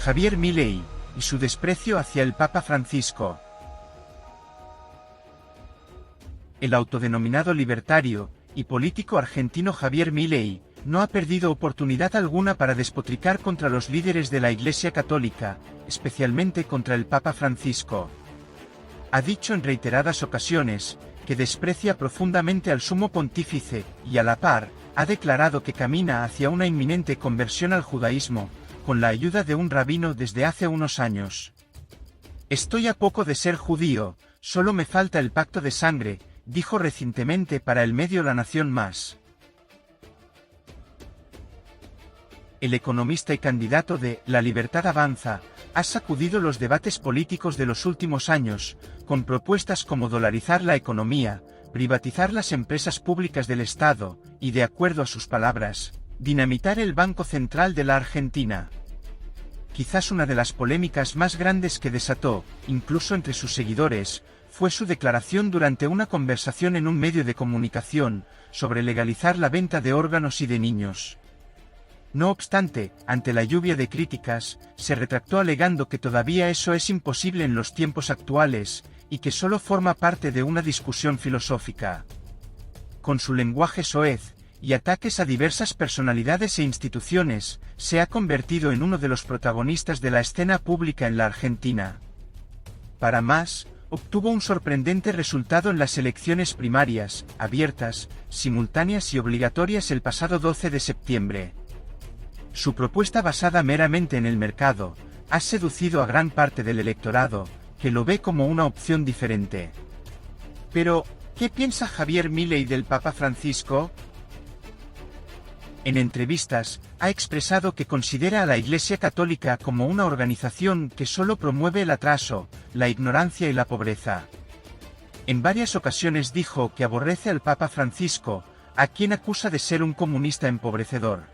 Javier Milei, y su desprecio hacia el Papa Francisco. El autodenominado libertario y político argentino Javier Milei no ha perdido oportunidad alguna para despotricar contra los líderes de la Iglesia Católica, especialmente contra el Papa Francisco. Ha dicho en reiteradas ocasiones que desprecia profundamente al Sumo Pontífice y a la par, ha declarado que camina hacia una inminente conversión al judaísmo, con la ayuda de un rabino desde hace unos años. Estoy a poco de ser judío, solo me falta el pacto de sangre, dijo recientemente para el medio La Nación Más. El economista y candidato de La Libertad Avanza ha sacudido los debates políticos de los últimos años, con propuestas como dolarizar la economía, privatizar las empresas públicas del Estado, y de acuerdo a sus palabras, dinamitar el Banco Central de la Argentina. Quizás una de las polémicas más grandes que desató, incluso entre sus seguidores, fue su declaración durante una conversación en un medio de comunicación, sobre legalizar la venta de órganos y de niños. No obstante, ante la lluvia de críticas, se retractó alegando que todavía eso es imposible en los tiempos actuales, y que solo forma parte de una discusión filosófica. Con su lenguaje soez, y ataques a diversas personalidades e instituciones, se ha convertido en uno de los protagonistas de la escena pública en la Argentina. Para más, obtuvo un sorprendente resultado en las elecciones primarias, abiertas, simultáneas y obligatorias el pasado 12 de septiembre. Su propuesta basada meramente en el mercado, ha seducido a gran parte del electorado, que lo ve como una opción diferente. Pero, ¿qué piensa Javier Milei del Papa Francisco? En entrevistas, ha expresado que considera a la Iglesia Católica como una organización que solo promueve el atraso, la ignorancia y la pobreza. En varias ocasiones dijo que aborrece al Papa Francisco, a quien acusa de ser un comunista empobrecedor.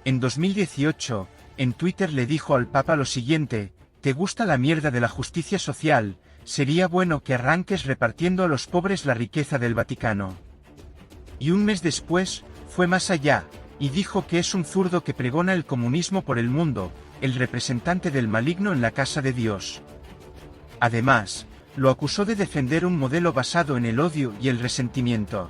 En 2018, en Twitter le dijo al Papa lo siguiente: ¿te gusta la mierda de la justicia social? Sería bueno que arranques repartiendo a los pobres la riqueza del Vaticano. Y un mes después, fue más allá, y dijo que es un zurdo que pregona el comunismo por el mundo, el representante del maligno en la casa de Dios. Además, lo acusó de defender un modelo basado en el odio y el resentimiento.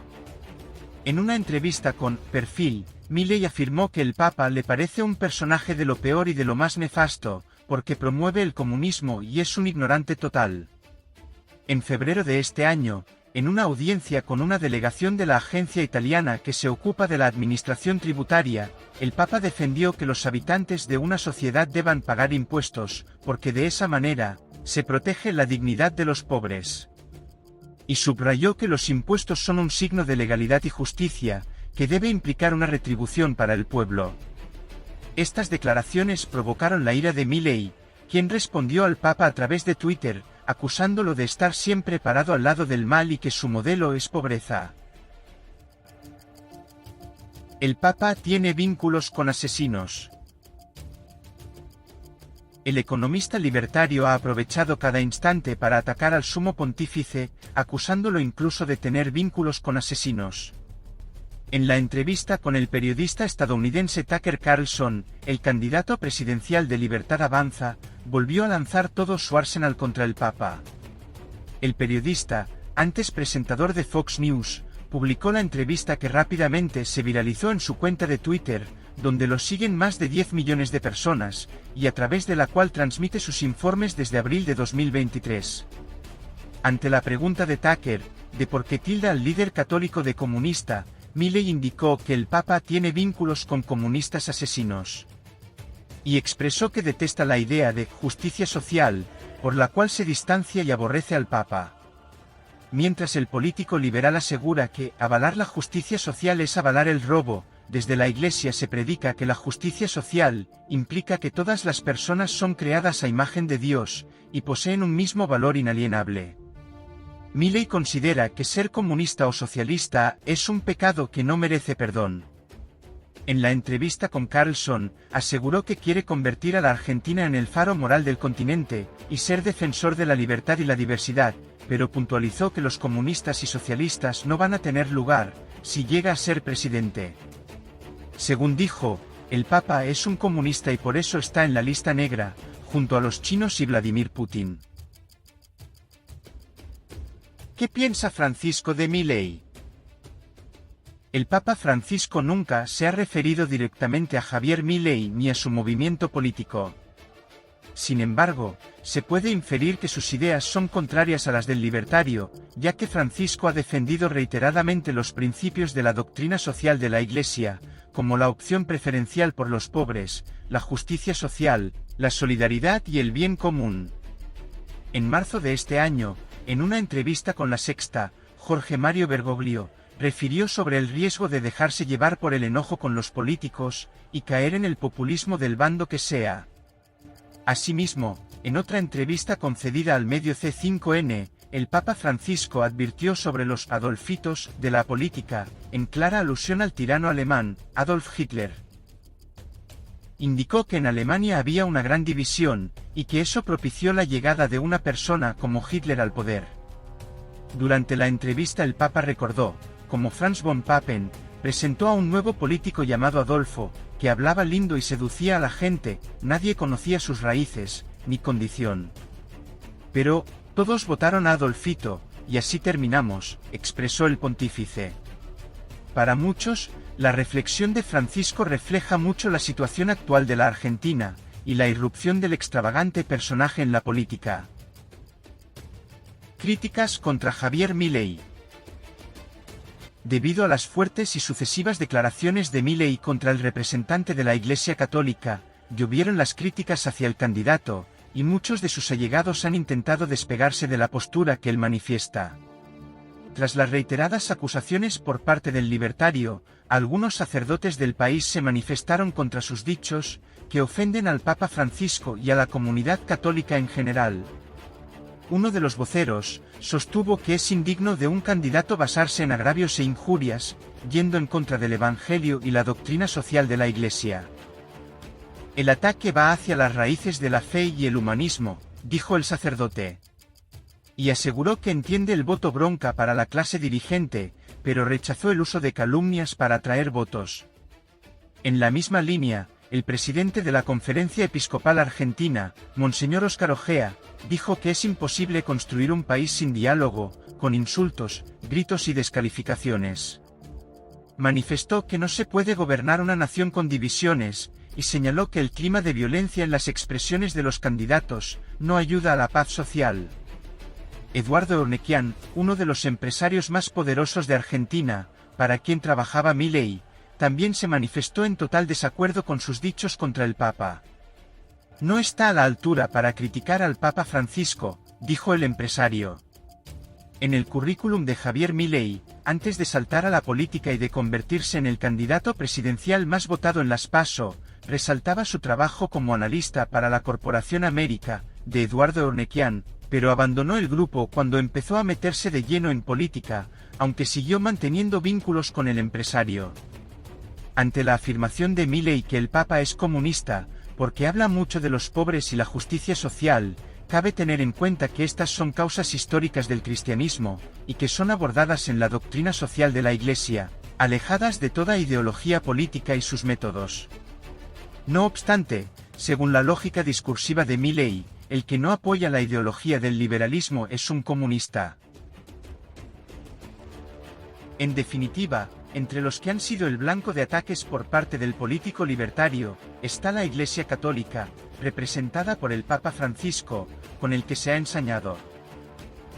En una entrevista con Perfil, Milei afirmó que el Papa le parece un personaje de lo peor y de lo más nefasto, porque promueve el comunismo y es un ignorante total. En febrero de este año, en una audiencia con una delegación de la agencia italiana que se ocupa de la administración tributaria, el Papa defendió que los habitantes de una sociedad deban pagar impuestos, porque de esa manera, se protege la dignidad de los pobres. Y subrayó que los impuestos son un signo de legalidad y justicia, que debe implicar una retribución para el pueblo. Estas declaraciones provocaron la ira de Milei, quien respondió al Papa a través de Twitter, acusándolo de estar siempre parado al lado del mal y que su modelo es pobreza. El Papa tiene vínculos con asesinos. El economista libertario ha aprovechado cada instante para atacar al Sumo Pontífice, acusándolo incluso de tener vínculos con asesinos. En la entrevista con el periodista estadounidense Tucker Carlson, el candidato presidencial de Libertad Avanza, volvió a lanzar todo su arsenal contra el Papa. El periodista, antes presentador de Fox News, publicó la entrevista que rápidamente se viralizó en su cuenta de Twitter, donde lo siguen más de 10 millones de personas, y a través de la cual transmite sus informes desde abril de 2023. Ante la pregunta de Tucker, de por qué tilda al líder católico de comunista, Milei indicó que el Papa tiene vínculos con comunistas asesinos. Y expresó que detesta la idea de justicia social, por la cual se distancia y aborrece al Papa. Mientras el político liberal asegura que avalar la justicia social es avalar el robo, desde la Iglesia se predica que la justicia social implica que todas las personas son creadas a imagen de Dios, y poseen un mismo valor inalienable. Milei considera que ser comunista o socialista es un pecado que no merece perdón. En la entrevista con Carlson, aseguró que quiere convertir a la Argentina en el faro moral del continente, y ser defensor de la libertad y la diversidad, pero puntualizó que los comunistas y socialistas no van a tener lugar, si llega a ser presidente. Según dijo, El Papa es un comunista y por eso está en la lista negra, junto a los chinos y Vladimir Putin. ¿Qué piensa Francisco de Milei? El Papa Francisco nunca se ha referido directamente a Javier Milei ni a su movimiento político. Sin embargo, se puede inferir que sus ideas son contrarias a las del libertario, ya que Francisco ha defendido reiteradamente los principios de la doctrina social de la Iglesia, como la opción preferencial por los pobres, la justicia social, la solidaridad y el bien común. En marzo de este año, en una entrevista con La Sexta, Jorge Mario Bergoglio refirió sobre el riesgo de dejarse llevar por el enojo con los políticos y caer en el populismo del bando que sea. Asimismo, en otra entrevista concedida al medio C5N, el Papa Francisco advirtió sobre los Adolfitos de la política, en clara alusión al tirano alemán, Adolf Hitler. Indicó que en Alemania había una gran división, y que eso propició la llegada de una persona como Hitler al poder. Durante la entrevista el Papa recordó, como Franz von Papen, presentó a un nuevo político llamado Adolfo, que hablaba lindo y seducía a la gente, nadie conocía sus raíces, ni condición. Pero, todos votaron a Adolfito, y así terminamos, expresó el pontífice. Para muchos, la reflexión de Francisco refleja mucho la situación actual de la Argentina, y la irrupción del extravagante personaje en la política. Críticas contra Javier Milei. Debido a las fuertes y sucesivas declaraciones de Milei contra el representante de la Iglesia Católica, llovieron las críticas hacia el candidato, y muchos de sus allegados han intentado despegarse de la postura que él manifiesta. Tras las reiteradas acusaciones por parte del libertario, algunos sacerdotes del país se manifestaron contra sus dichos, que ofenden al Papa Francisco y a la comunidad católica en general. Uno de los voceros sostuvo que es indigno de un candidato basarse en agravios e injurias, yendo en contra del Evangelio y la doctrina social de la Iglesia. El ataque va hacia las raíces de la fe y el humanismo, dijo el sacerdote. Y aseguró que entiende el voto bronca para la clase dirigente, pero rechazó el uso de calumnias para atraer votos. En la misma línea, el presidente de la Conferencia Episcopal Argentina, Monseñor Óscar Ojea, dijo que es imposible construir un país sin diálogo, con insultos, gritos y descalificaciones. Manifestó que no se puede gobernar una nación con divisiones, y señaló que el clima de violencia en las expresiones de los candidatos no ayuda a la paz social. Eduardo Ornequian, uno de los empresarios más poderosos de Argentina, para quien trabajaba Milei, también se manifestó en total desacuerdo con sus dichos contra el Papa. No está a la altura para criticar al Papa Francisco, dijo el empresario. En el currículum de Javier Milei, antes de saltar a la política y de convertirse en el candidato presidencial más votado en las PASO, resaltaba su trabajo como analista para la Corporación América, de Eduardo Ornequian, pero abandonó el grupo cuando empezó a meterse de lleno en política, aunque siguió manteniendo vínculos con el empresario. Ante la afirmación de Milei que el Papa es comunista, porque habla mucho de los pobres y la justicia social, cabe tener en cuenta que estas son causas históricas del cristianismo, y que son abordadas en la doctrina social de la Iglesia, alejadas de toda ideología política y sus métodos. No obstante, según la lógica discursiva de Milei, el que no apoya la ideología del liberalismo es un comunista. En definitiva, entre los que han sido el blanco de ataques por parte del político libertario, está la Iglesia Católica, representada por el Papa Francisco, con el que se ha ensañado.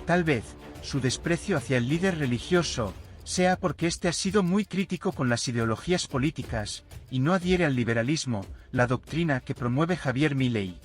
Tal vez, su desprecio hacia el líder religioso, sea porque éste ha sido muy crítico con las ideologías políticas, y no adhiere al liberalismo, la doctrina que promueve Javier Milei.